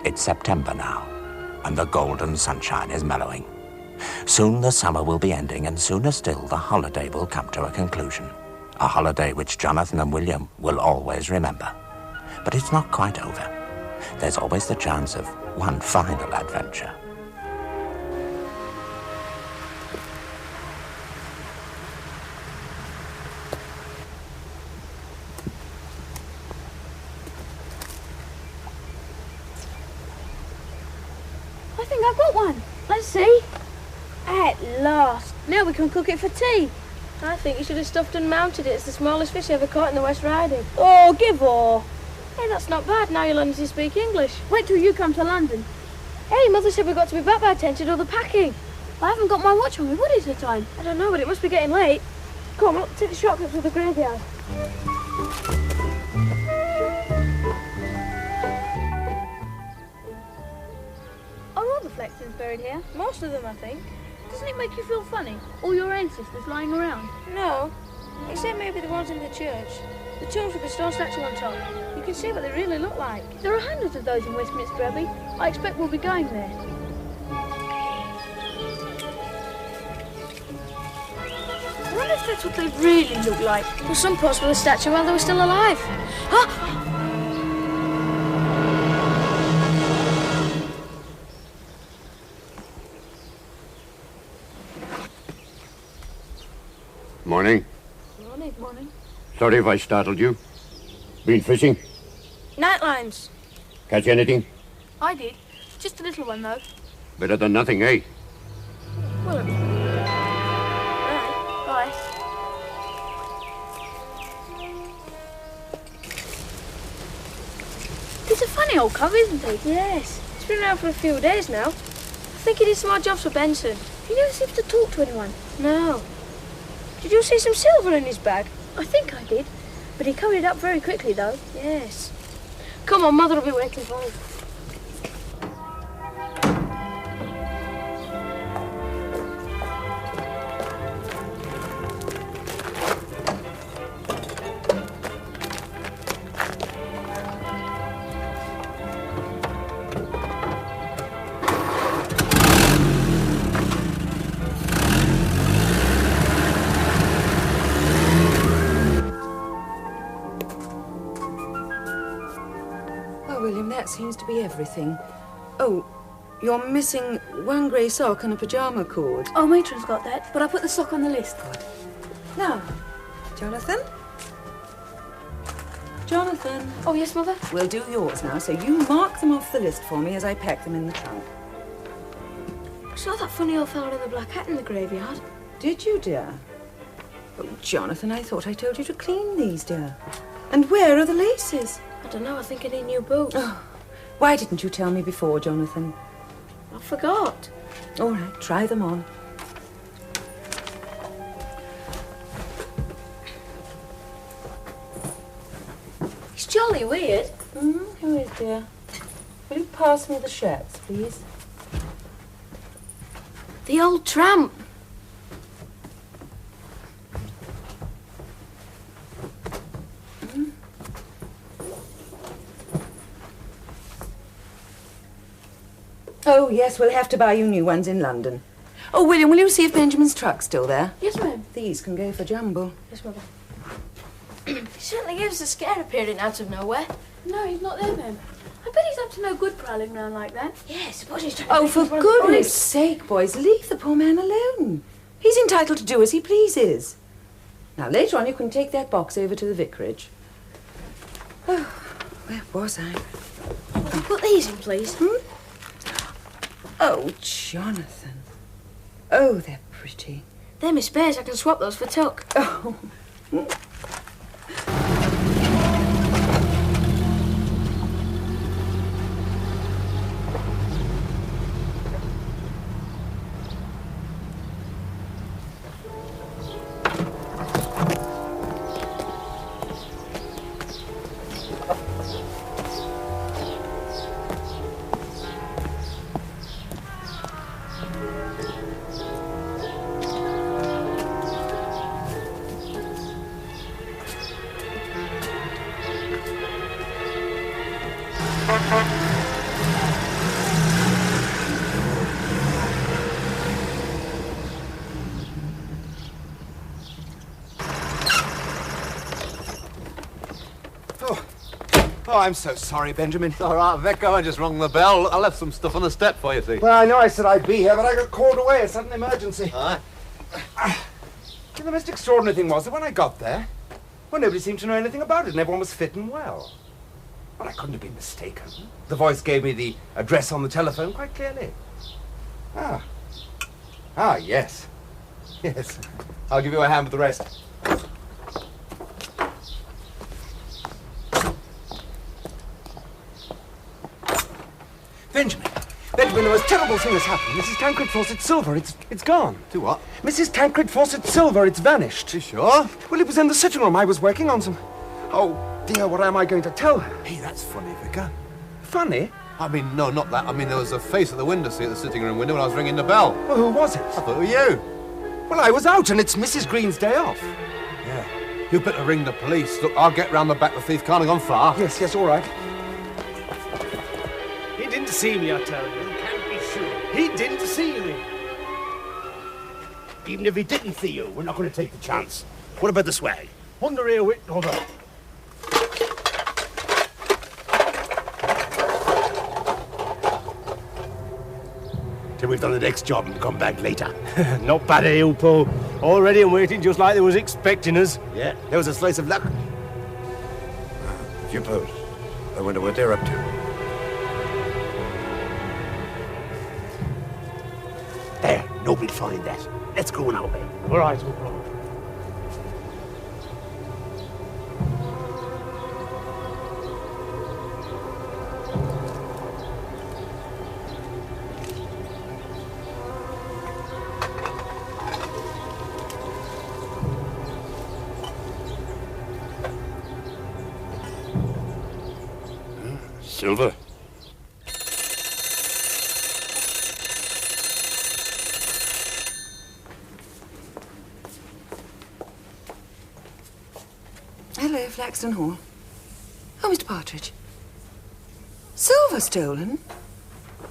It's September now, and the golden sunshine is mellowing. Soon the summer will be ending, and sooner still the holiday will come to a conclusion. A holiday which Jonathan and William will always remember. But it's not quite over. There's always the chance of one final adventure. I think I've got one. Let's see. At last. Now we can cook it for tea. I think you should have stuffed and mounted it. It's the smallest fish ever caught in the West Riding. Oh, give all. Hey, that's not bad. Now you're learning to speak English. Wait till you come to London. Hey, Mother said we've got to be back by 10 to do the packing. I haven't got my watch on me. What is the time? I don't know, but it must be getting late. Come on, take the shortcut to the graveyard. Are all the Flaxtons buried here? Most of them, I think. Doesn't it make you feel funny? All your ancestors lying around. No, except maybe the ones in the church. The tombs with the stone statue on top. You can see what they really look like. There are hundreds of those in Westminster Abbey. I expect we'll be going there. I wonder if that's what they really look like. Well, some posed with a statue while they were still alive. Huh? Morning. Morning. Sorry if I startled you. Been fishing? Night lines. Catch anything? I did. Just a little one, though. Better than nothing, eh? Well, right. Bye. It's a funny old cove, isn't it? Yes. It's been around for a few days now. I think he did some odd jobs for Benson. He never seems to talk to anyone. No. Did you see some silver in his bag? I think I did. But he covered it up very quickly, though. Yes. Come on, Mother will be waiting for us. William, that seems to be everything. Oh, you're missing one grey sock and a pyjama cord. Oh, Matron's got that, but I put the sock on the list. Now, Jonathan? Jonathan? Oh, yes, Mother? We'll do yours now, so you mark them off the list for me as I pack them in the trunk. I saw that funny old fellow in the black hat in the graveyard. Did you, dear? Oh, Jonathan, I thought I told you to clean these, dear. And where are the laces? I don't know, I think I need new boots. Oh, why didn't you tell me before, Jonathan? I forgot. All right, try them on. It's jolly weird. Who is, dear? Will you pass me the shirts, please? The old tramp. Oh, yes, we'll have to buy you new ones in London. Oh, William, will you see if Benjamin's truck's still there? Yes, ma'am. These can go for Jumble. Yes, Mother. He certainly gave us a scare appearing out of nowhere. No, he's not there, ma'am. I bet he's up to no good prowling around like that. Yes, suppose he's trying Oh, to for think he's one of the goodness police. sake, boys, leave the poor man alone. He's entitled to do as he pleases. Now, later on, you can take that box over to the vicarage. Oh, where was I? Put these in, please. Oh, Jonathan. Oh, they're pretty. They're my spares. I can swap those for tuck. Oh. Oh, I'm so sorry, Benjamin. All right, Vicar, I just rung the bell. I left some stuff on the step for you, see. Well, I know I said I'd be here, but I got called away. It's an emergency. Aye. The most extraordinary thing was that when I got there, well, nobody seemed to know anything about it, and everyone was fit and well. Well, I couldn't have been mistaken. The voice gave me the address on the telephone quite clearly. Yes. Yes. I'll give you a hand with the rest. Benjamin, the most terrible thing has happened. Mrs. Tancred Fawcett's silver, it's gone. To what? Mrs. Tancred Fawcett's silver, it's vanished. You sure? Well, it was in the sitting room. I was working on some... Oh, dear, what am I going to tell her? Hey, that's funny, Vicar. Funny? I mean, no, not that. I mean, there was a face at the window, see, at the sitting room window when I was ringing the bell. Well, who was it? I thought it was you. Well, I was out, and it's Mrs. Green's day off. Yeah. You better ring the police. Look, I'll get round the back. The thief can't have gone far. Yes, all right. He didn't see me, I tell you. You can't be sure. He didn't see me. Even if he didn't see you, we're not going to take the chance. What about the swag? Under here, wait, hold on. Till we've done the next job and come back later. Not bad, eh, old Paul? Already and waiting just like they was expecting us. Yeah, there was a slice of luck. Suppose. I wonder what they're up to. There, nobody'll find that. Let's go now, eh? All right, old Paul. Silver. Hello, Flaxton Hall. Oh, Mr. Partridge. Silver stolen?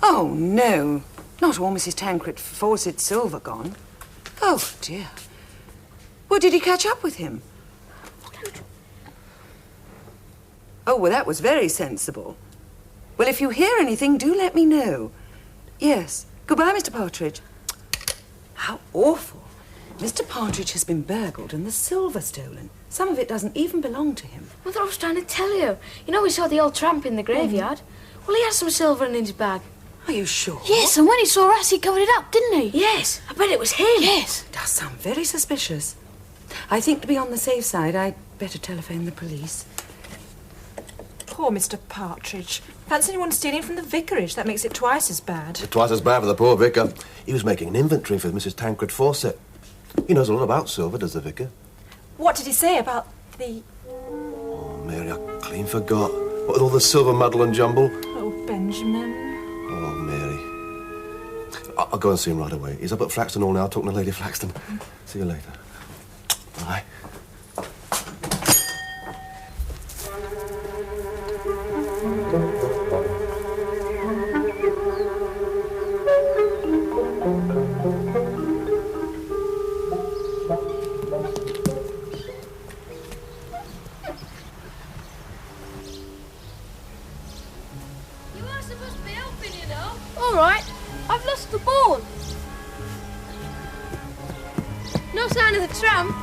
Oh, no. Not all Mrs. Tancred Fawcett's silver gone. Oh, dear. Well, did he catch up with him? Oh, well, that was very sensible. Well, if you hear anything, do let me know. Yes. Goodbye, Mr. Partridge. How awful. Mr. Partridge has been burgled and the silver stolen. Some of it doesn't even belong to him. Mother, I was trying to tell you. You know we saw the old tramp in the graveyard? Well, he had some silver in his bag. Are you sure? Yes, and when he saw us, he covered it up, didn't he? Yes, I bet it was him. Yes. Does sound very suspicious. I think to be on the safe side, I'd better telephone the police. Poor Mr. Partridge. Fancy anyone stealing from the vicarage. That makes it twice as bad. Twice as bad for the poor vicar. He was making an inventory for Mrs. Tancred Fawcett. He knows a lot about silver, does the vicar? What did he say about the... Oh, Mary, I clean forgot. What with all the silver muddle and jumble? Oh, Benjamin. Oh, Mary. I'll go and see him right away. He's up at Flaxton Hall now, talking to Lady Flaxton. See you later. Bye. No sign of the tramp.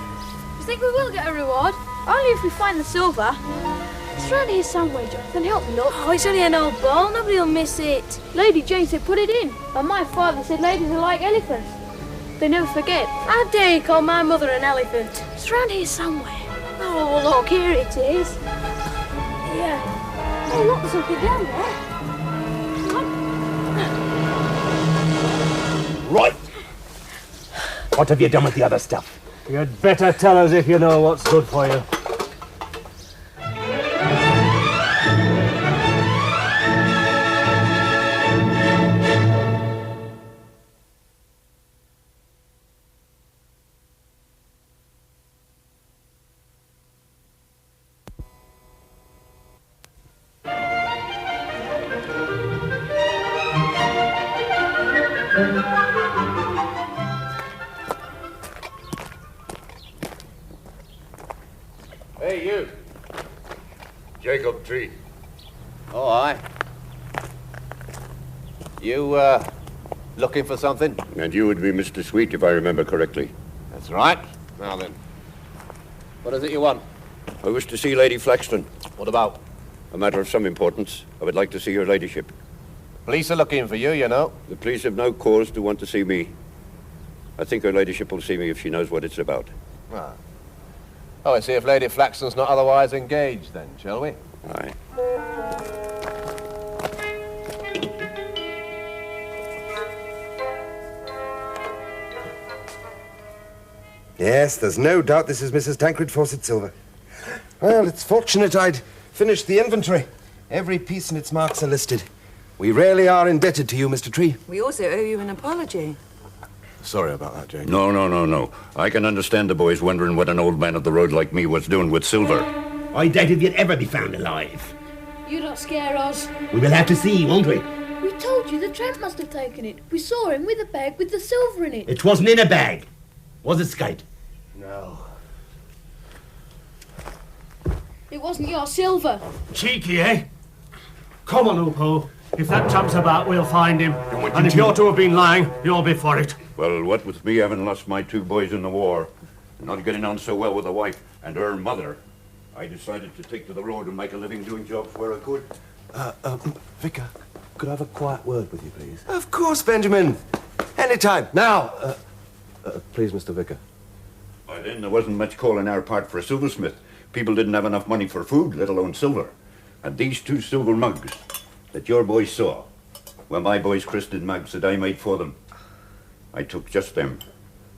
You think we will get a reward? Only if we find the silver. It's round here somewhere, Jonathan. Help me look. Oh, it's only an old ball. Nobody will miss it. Lady Jane said put it in. And my father said ladies are like elephants. They never forget. How dare you call my mother an elephant? It's round here somewhere. Oh, look, here it is. Yeah. Oh, look, there's something down there. Right. What have you done with the other stuff? You'd better tell us if you know what's good for you. Hey, you. Jacob Tree. Oh, aye. You, looking for something? And you would be Mr. Sweet, if I remember correctly. That's right. Now then. What is it you want? I wish to see Lady Flaxton. What about? A matter of some importance. I would like to see your ladyship. Police are looking for you, you know. The police have no cause to want to see me. I think her ladyship will see me if she knows what it's about. Ah. Oh, I see if Lady Flaxton's not otherwise engaged, then, shall we? Aye. Yes, there's no doubt this is Mrs. Tancred Fawcett Silver. Well, it's fortunate I'd finished the inventory. Every piece and its marks are listed. We really are indebted to you, Mr. Tree. We also owe you an apology. Sorry about that, Jane. No. I can understand the boys wondering what an old man of the road like me was doing with silver. I doubt if you'd ever be found alive. You don't scare us. We will have to see, won't we? We told you the tramp must have taken it. We saw him with a bag with the silver in it. It wasn't in a bag. Was it, Skate? No. It wasn't your silver. Cheeky, eh? Come on, Upo. If that tramp's about, we'll find him. And if you're to have been lying, you'll be for it. Well, what with me having lost my 2 boys in the war, and not getting on so well with the wife and her mother, I decided to take to the road and make a living doing jobs where I could. Vicar, could I have a quiet word with you, please? Of course, Benjamin. Anytime. Now. Please, Mr. Vicar. By then, there wasn't much call in our part for a silversmith. People didn't have enough money for food, let alone silver. And these 2 silver mugs that your boys saw were my boys' christened mugs that I made for them. I took just them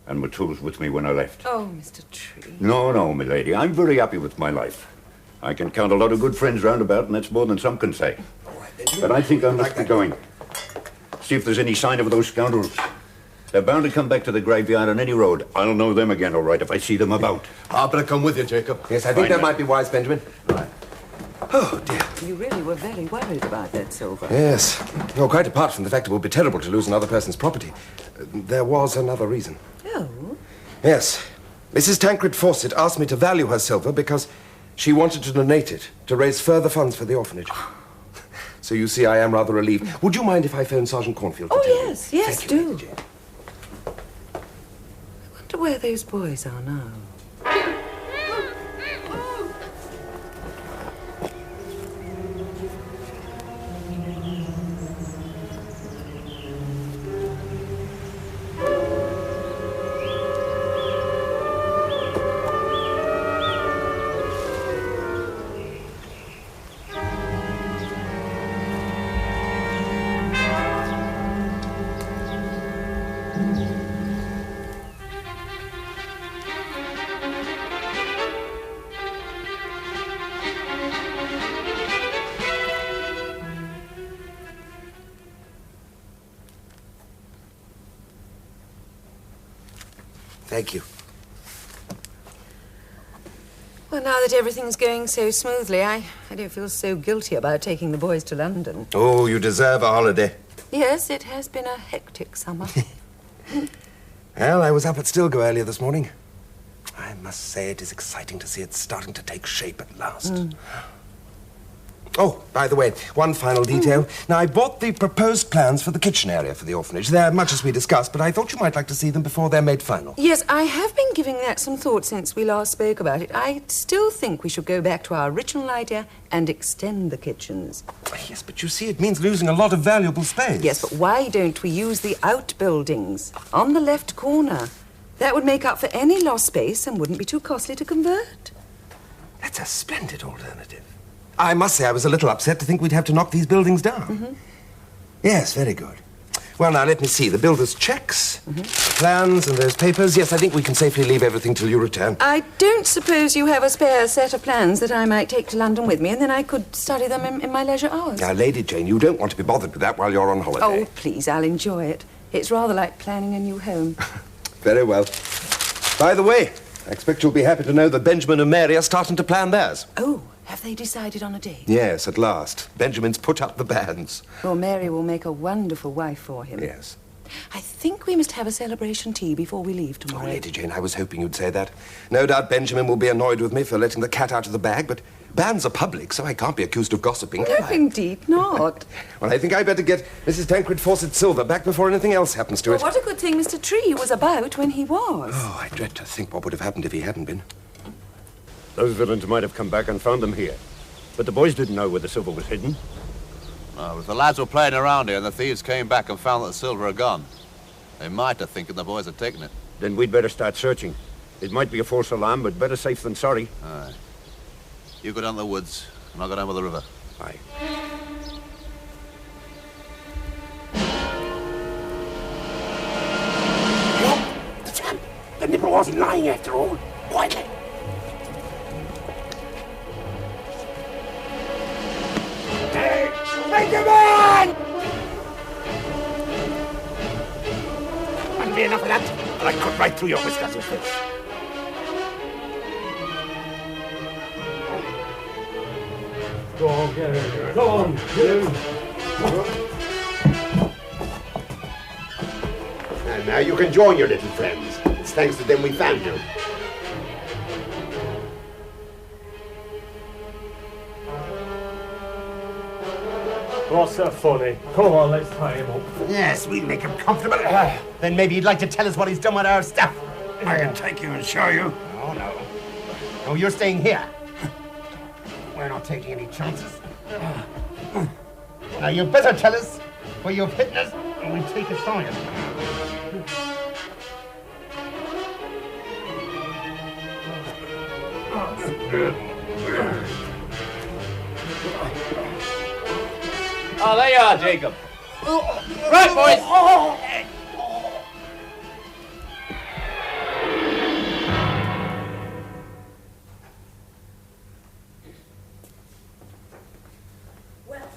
and my tools with me when I left. Oh, Mr. Tree. No, my lady. I'm very happy with my life. I can count a lot of good friends round about, and that's more than some can say. But I think I must be going. See if there's any sign of those scoundrels. They're bound to come back to the graveyard on any road. I'll know them again, all right, if I see them about. I'd better come with you, Jacob. Yes, I think that might be wise, Benjamin. Right. Oh, dear. You really were very worried about that silver. Yes. Well, quite apart from the fact it would be terrible to lose another person's property, there was another reason. Oh? Yes. Mrs. Tancred Fawcett asked me to value her silver because she wanted to donate it to raise further funds for the orphanage. So you see, I am rather relieved. Would you mind if I phone Sergeant Cornfield? Oh, yes, yes, Thank you, do. Lady Jane. I wonder where those boys are now. Thank you. Well, now that everything's going so smoothly, I don't feel so guilty about taking the boys to London. Oh, you deserve a holiday. Yes, it has been a hectic summer. Well, I was up at Stilgo earlier this morning. I must say it is exciting to see it starting to take shape at last. Oh, by the way, one final detail. Now, I bought the proposed plans for the kitchen area for the orphanage. They're much as we discussed, but I thought you might like to see them before they're made final. Yes, I have been giving that some thought since we last spoke about it. I still think we should go back to our original idea and extend the kitchens. Yes, but you see, it means losing a lot of valuable space. Yes, but why don't we use the outbuildings on the left corner? That would make up for any lost space and wouldn't be too costly to convert. That's a splendid alternative. I must say I was a little upset to think we'd have to knock these buildings down. Yes, very good. Well, now, let me see. The builder's checks, the plans and those papers. Yes, I think we can safely leave everything till you return. I don't suppose you have a spare set of plans that I might take to London with me, and then I could study them in my leisure hours. Now, Lady Jane, you don't want to be bothered with that while you're on holiday. Oh, please, I'll enjoy it. It's rather like planning a new home. Very well. By the way, I expect you'll be happy to know that Benjamin and Mary are starting to plan theirs. Oh, have they decided on a date? Yes, at last. Benjamin's put up the banns. Well, Mary will make a wonderful wife for him. Yes. I think we must have a celebration tea before we leave tomorrow. Oh, Lady Jane, I was hoping you'd say that. No doubt Benjamin will be annoyed with me for letting the cat out of the bag, but Banns are public, so I can't be accused of gossiping, can No, I? indeed not. Well, I think I better get Mrs. Tancred Fawcett's silver back before anything else happens to Well, it. what a good thing Mr. Tree was about when he was. Oh, I dread to think what would have happened if he hadn't been. Those villains might have come back and found them here. But the boys didn't know where the silver was hidden. Well, if the lads were playing around here and the thieves came back and found that the silver had gone, they might have thinking the boys had taken it. Then we'd better start searching. It might be a false alarm, but better safe than sorry. Aye. You go down the woods, and I'll go down by the river. Aye. The chap! The nipper wasn't lying after all. Quietly. Hey! Make him on! That'll be enough of that, and I cut right through your whiskers and face. Go on, get in. Go on, you. And now you can join your little friends. It's thanks to them we found you. What's so funny? Come on, let's tie him up. Yes, we'll make him comfortable. Then maybe he'd like to tell us what he's done with our stuff. I can take you and show you. Oh, no. No, you're staying here. We're not taking any chances. Now, you better tell us where you've hidden us, and we'll take it from you. Oh, there you are, Jacob. Right, boys. Well,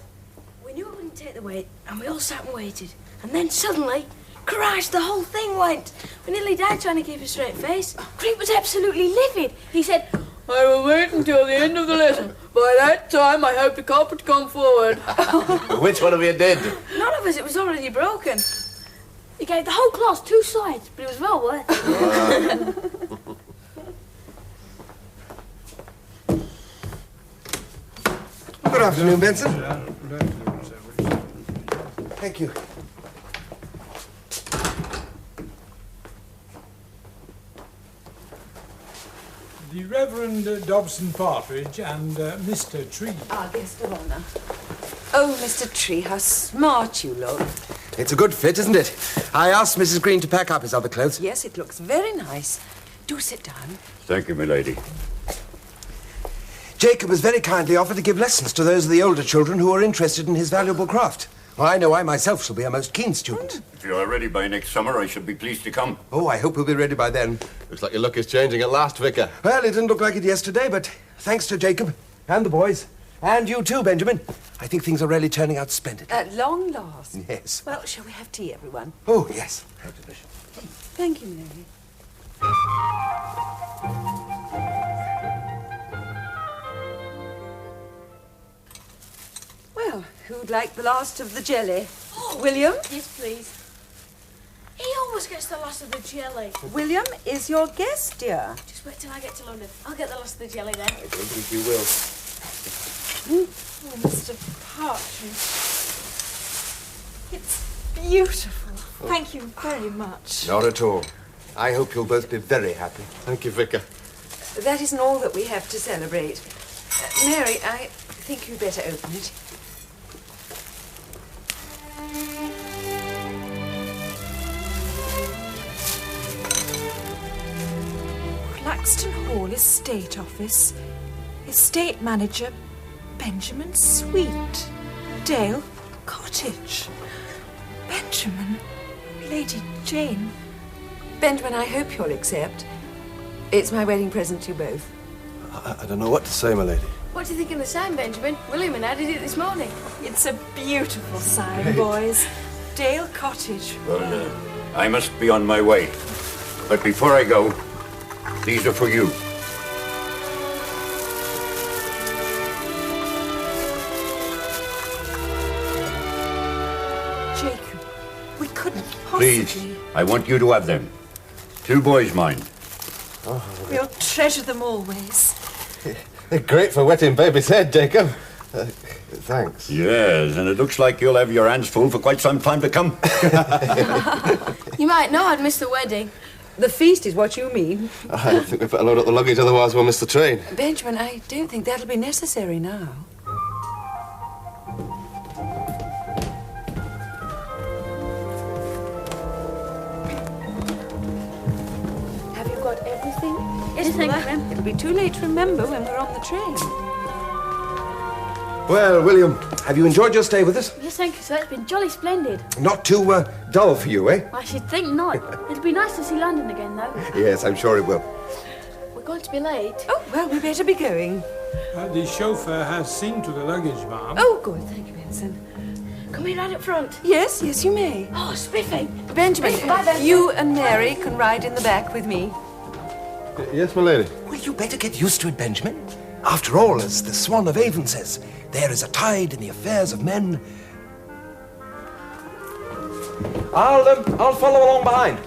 we knew it wouldn't take the weight, and we all sat and waited. And then suddenly, Christ, the whole thing went. We nearly died trying to keep a straight face. Creep was absolutely livid. He said, I will wait until the end of the lesson. By that time, I hope the culprit come forward. Which one of you did? None of us, it was already broken. He gave the whole class 2 sides, but it was well worth it. Good afternoon, Benson. Thank you. The Reverend Dobson Partridge and Mr. Tree. Our guest of honour. Oh, Mr. Tree, how smart you look. It's a good fit, isn't it? I asked Mrs. Green to pack up his other clothes. Yes, it looks very nice. Do sit down. Thank you, my lady. Jacob has very kindly offered to give lessons to those of the older children who are interested in his valuable craft. Well, I know I myself shall be a most keen student. If you are ready by next summer, I should be pleased to come. Oh, I hope we'll be ready by then. Looks like your luck is changing at last, Vicar. Well, it didn't look like it yesterday, but thanks to Jacob and the boys, and you too, Benjamin, I think things are really turning out splendid. At long last. Yes. Well, shall we have tea, everyone? Oh, yes. How delicious. Thank you, Mary. Well, who'd like the last of the jelly? Oh, William? Yes, please. He always gets the last of the jelly. William is your guest, dear. Just wait till I get to London. I'll get the last of the jelly then. I don't think you will. Oh, Mr. Partridge. It's beautiful. Thank you very much. Not at all. I hope you'll both be very happy. Thank you, Vicar. That isn't all that we have to celebrate. Mary, I think you'd better open it. Flaxton Hall Estate Office. Estate Manager Benjamin Sweet. Dale Cottage. Benjamin. Lady Jane. Benjamin, I hope you'll accept. It's my wedding present to you both. I don't know what to say, my lady. What do you think of the sign, Benjamin? William and I did it this morning. It's a beautiful sign, boys. Dale Cottage. Well, I must be on my way. But before I go, these are for you. Jacob, we couldn't possibly... Please, I want you to have them. 2 boys, mind. We'll treasure them always. Great for wetting baby's head, Jacob. Thanks. Yes, and it looks like you'll have your hands full for quite some time to come. You might know I'd miss the wedding. The feast is what you mean. I think we'd better load up the luggage, otherwise we'll miss the train. Benjamin, I don't think that'll be necessary now. Have you got everything? Yes, Mother. It'll be too late to remember when we're on the train. Well, William, have you enjoyed your stay with us? Yes, thank you, sir. It's been jolly splendid. Not too dull for you, eh? I should think not. It'd be nice to see London again, though. Yes, I'm sure it will. We're going to be late. Oh, well, we better be going. The chauffeur has seen to the luggage, ma'am. Oh, good. Thank you, Benson. Can we ride up front? Yes, yes, you may. Oh, spiffy. Benjamin, Bye, Benson. you and Mary can ride in the back with me. Yes, my lady. Well, you better get used to it, Benjamin. After all, as the Swan of Avon says, there is a tide in the affairs of men. I'll follow along behind.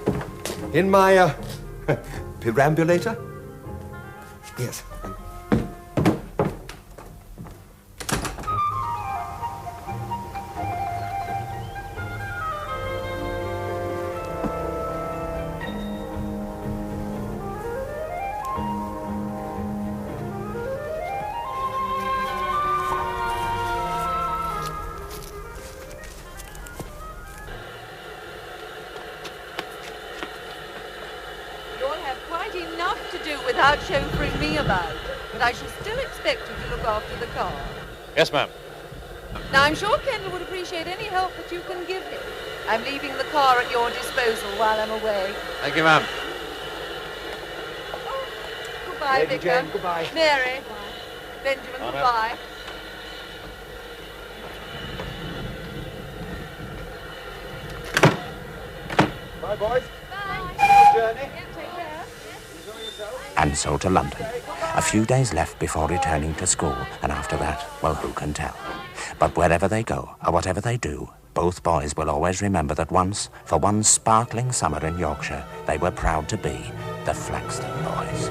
In my, perambulator? Yes. Without chauffeuring me about, but I shall still expect you to look after the car. Yes, ma'am. Now, I'm sure Kendall would appreciate any help that you can give him. I'm leaving the car at your disposal while I'm away. Thank you, ma'am. Oh, goodbye, Lady Vicar. Jane, goodbye. Mary. Benjamin, Bye, ma'am. goodbye. Bye, boys. Bye. Good journey. Yeah, take care. And so to London. A few days left before returning to school, and after that, well, who can tell? But wherever they go, or whatever they do, both boys will always remember that once, for one sparkling summer in Yorkshire, they were proud to be the Flaxton boys.